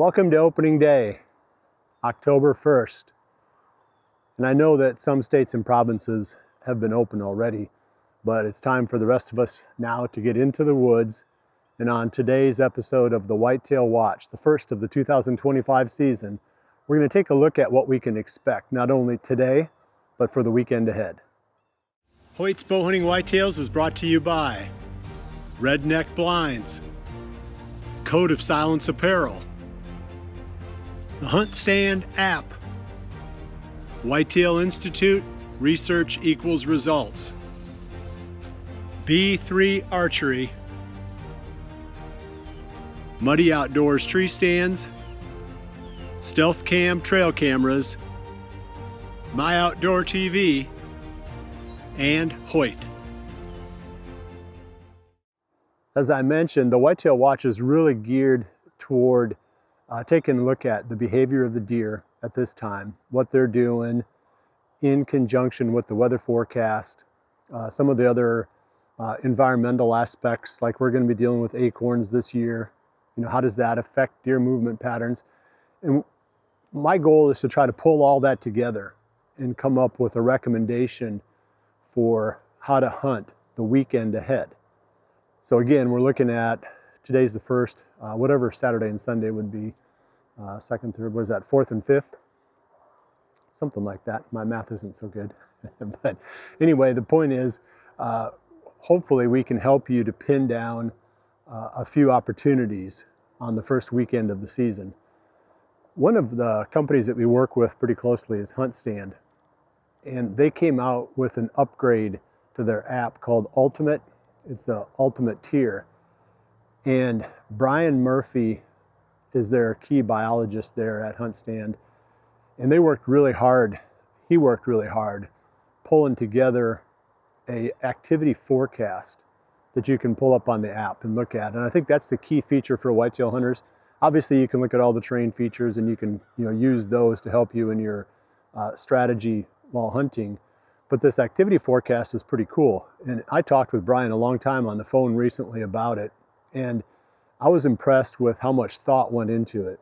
Welcome to opening day, October 1st. And I know that some states and provinces have been open already, but it's time for the rest of us now to get into the woods. And on today's episode of the Whitetail Watch, the first of the 2025 season, we're going to take a look at what we can expect, not only today, but for the weekend ahead. Hoyt's Bow Hunting Whitetails is brought to you by Redneck Blinds, Code of Silence Apparel, the Hunt Stand app, Whitetail Institute, research equals results, B3 Archery, Muddy Outdoors tree stands, Stealth Cam trail cameras, My Outdoor TV, and Hoyt. As I mentioned, the Whitetail Watch is really geared toward taking a look at the behavior of the deer at this time, what they're doing in conjunction with the weather forecast, some of the other environmental aspects, like we're going to be dealing with acorns this year. You know, how does that affect deer movement patterns? And my goal is to try to pull all that together and come up with a recommendation for how to hunt the weekend ahead. So again, we're looking at, today's the first, whatever Saturday and Sunday would be, second, third, what is that, fourth and fifth? Something like that. My math isn't so good. But anyway, the point is, hopefully we can help you to pin down a few opportunities on the first weekend of the season. One of the companies that we work with pretty closely is Hunt Stand, and they came out with an upgrade to their app called Ultimate. It's the Ultimate tier, and Brian Murphy is their key biologist there at Hunt Stand, and they worked really hard. He worked really hard pulling together a activity forecast that you can pull up on the app and look at. And I think that's the key feature for whitetail hunters. Obviously, you can look at all the terrain features and you can use those to help you in your strategy while hunting. But this activity forecast is pretty cool. And I talked with Brian a long time on the phone recently about it, and I was impressed with how much thought went into it.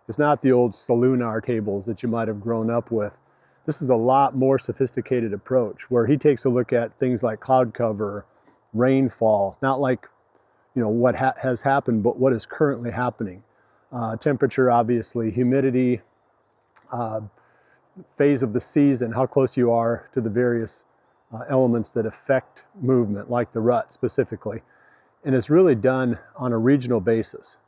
It's not the old Solunar tables that you might have grown up with. This is a lot more sophisticated approach where he takes a look at things like cloud cover, rainfall, not like what has happened, but what is currently happening. Temperature, obviously, humidity, phase of the season, how close you are to the various elements that affect movement, like the rut specifically. And it's really done on a regional basis.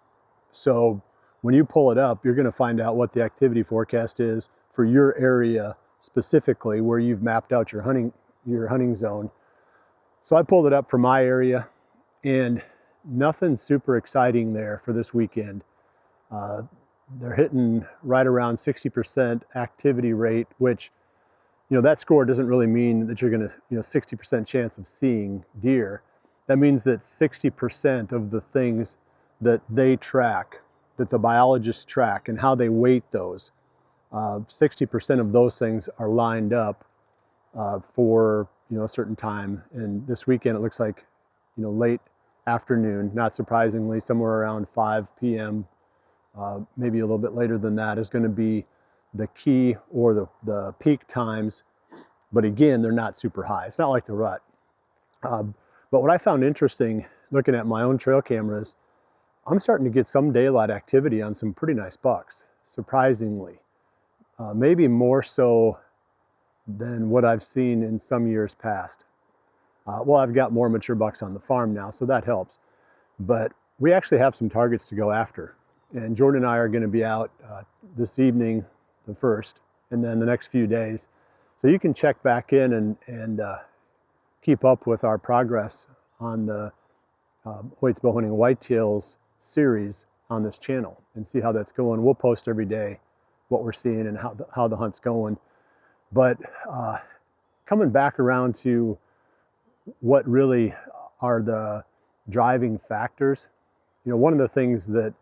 So when you pull it up, you're going to find out what the activity forecast is for your area specifically, where you've mapped out your hunting zone. So I pulled it up for my area, and nothing super exciting there for this weekend. They're hitting right around 60% activity rate, which, that score doesn't really mean that you're going to, 60% chance of seeing deer. That means that 60% of the things that they track, that the biologists track and how they weight those, 60% of those things are lined up for, a certain time. And this weekend, it looks like, late afternoon, not surprisingly, somewhere around 5 p.m., maybe a little bit later than that, is going to be the key or the peak times. But again, they're not super high. It's not like the rut. But what I found interesting looking at my own trail cameras, I'm starting to get some daylight activity on some pretty nice bucks, surprisingly. Maybe more so than what I've seen in some years past. Well, I've got more mature bucks on the farm now, so that helps. But we actually have some targets to go after. And Jordan and I are going to be out this evening, the 1st, and then the next few days. So you can check back in and keep up with our progress on the Hoyt's Bow Hunting Whitetails series on this channel and see how that's going. We'll post every day what we're seeing and how the hunt's going. But coming back around to what really are the driving factors, one of the things that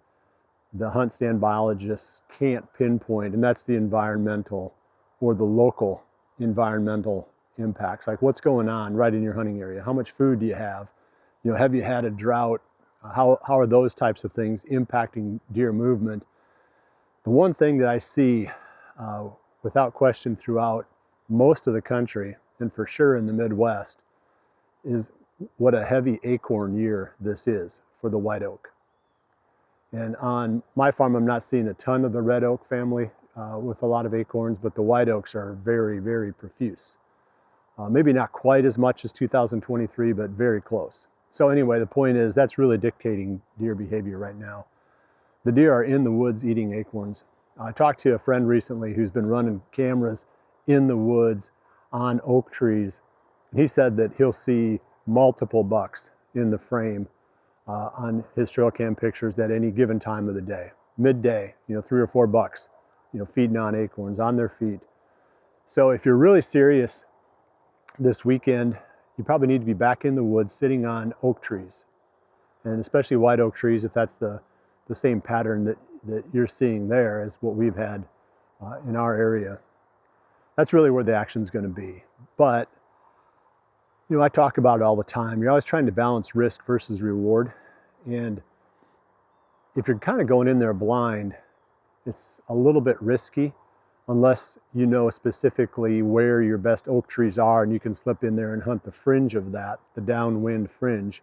the Hunt Stand biologists can't pinpoint, and that's the environmental or the local environmental impacts, like what's going on right in your hunting area. How much food do you have? Have you had a drought? How are those types of things impacting deer movement? The one thing that I see without question throughout most of the country, and for sure in the Midwest, is what a heavy acorn year this is for the white oak. And on my farm, I'm not seeing a ton of the red oak family with a lot of acorns, but the white oaks are very, very profuse. Maybe not quite as much as 2023, but very close. So anyway, the point is that's really dictating deer behavior right now. The deer are in the woods eating acorns. I talked to a friend recently who's been running cameras in the woods on oak trees. He said that he'll see multiple bucks in the frame on his trail cam pictures at any given time of the day. Midday, 3 or 4 bucks, feeding on acorns on their feet. So if you're really serious this weekend, you probably need to be back in the woods sitting on oak trees, and especially white oak trees, if that's the same pattern that you're seeing there as what we've had in our area. That's really where the action's going to be. But I talk about it all the time. You're always trying to balance risk versus reward. And if you're kind of going in there blind, it's a little bit risky unless you know specifically where your best oak trees are and you can slip in there and hunt the fringe of that, the downwind fringe,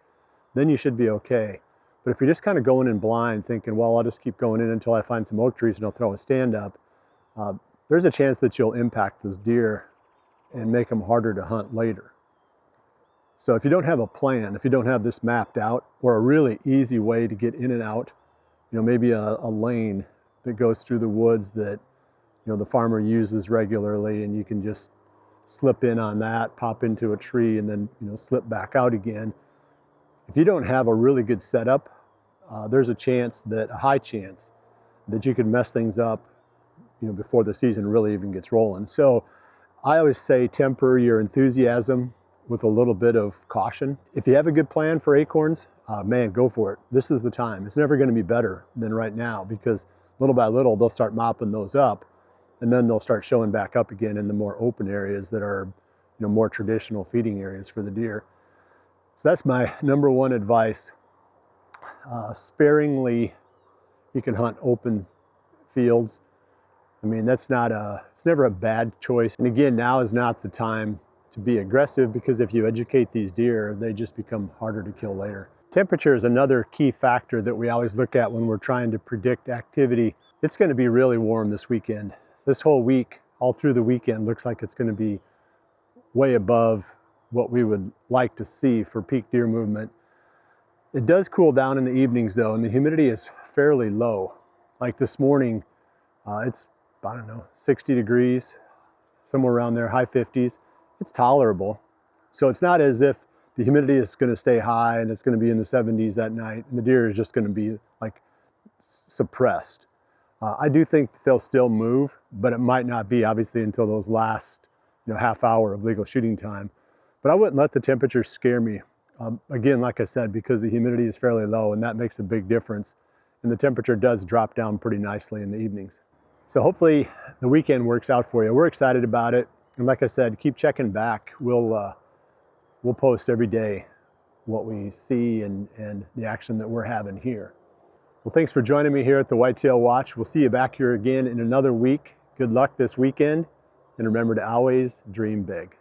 then you should be okay. But if you're just kind of going in blind thinking, well, I'll just keep going in until I find some oak trees and I'll throw a stand up, there's a chance that you'll impact this deer and make them harder to hunt later. So if you don't have a plan, if you don't have this mapped out, or a really easy way to get in and out, maybe a lane that goes through the woods that the farmer uses regularly, and you can just slip in on that, pop into a tree, and then slip back out again. If you don't have a really good setup, there's a high chance that you could mess things up before the season really even gets rolling. So I always say temper your enthusiasm with a little bit of caution. If you have a good plan for acorns, man, go for it. This is the time. It's never going to be better than right now, because little by little they'll start mopping those up, and then they'll start showing back up again in the more open areas that are more traditional feeding areas for the deer. So that's my number one advice. Sparingly, you can hunt open fields. I mean, it's never a bad choice. And again, now is not the time to be aggressive, because if you educate these deer, they just become harder to kill later. Temperature is another key factor that we always look at when we're trying to predict activity. It's going to be really warm this weekend. This whole week, all through the weekend, looks like it's going to be way above what we would like to see for peak deer movement. It does cool down in the evenings though, and the humidity is fairly low. Like this morning, it's, 60 degrees, somewhere around there, high 50s. It's tolerable. So it's not as if the humidity is going to stay high and it's going to be in the 70s at night, and the deer is just going to be like suppressed. I do think they'll still move, but it might not be obviously until those last half hour of legal shooting time. But I wouldn't let the temperature scare me. Again, like I said, because the humidity is fairly low, and that makes a big difference. And the temperature does drop down pretty nicely in the evenings. So hopefully the weekend works out for you. We're excited about it. And like I said, keep checking back. We'll post every day what we see and the action that we're having here. Well, thanks for joining me here at the Whitetail Watch. We'll see you back here again in another week. Good luck this weekend, and remember to always dream big.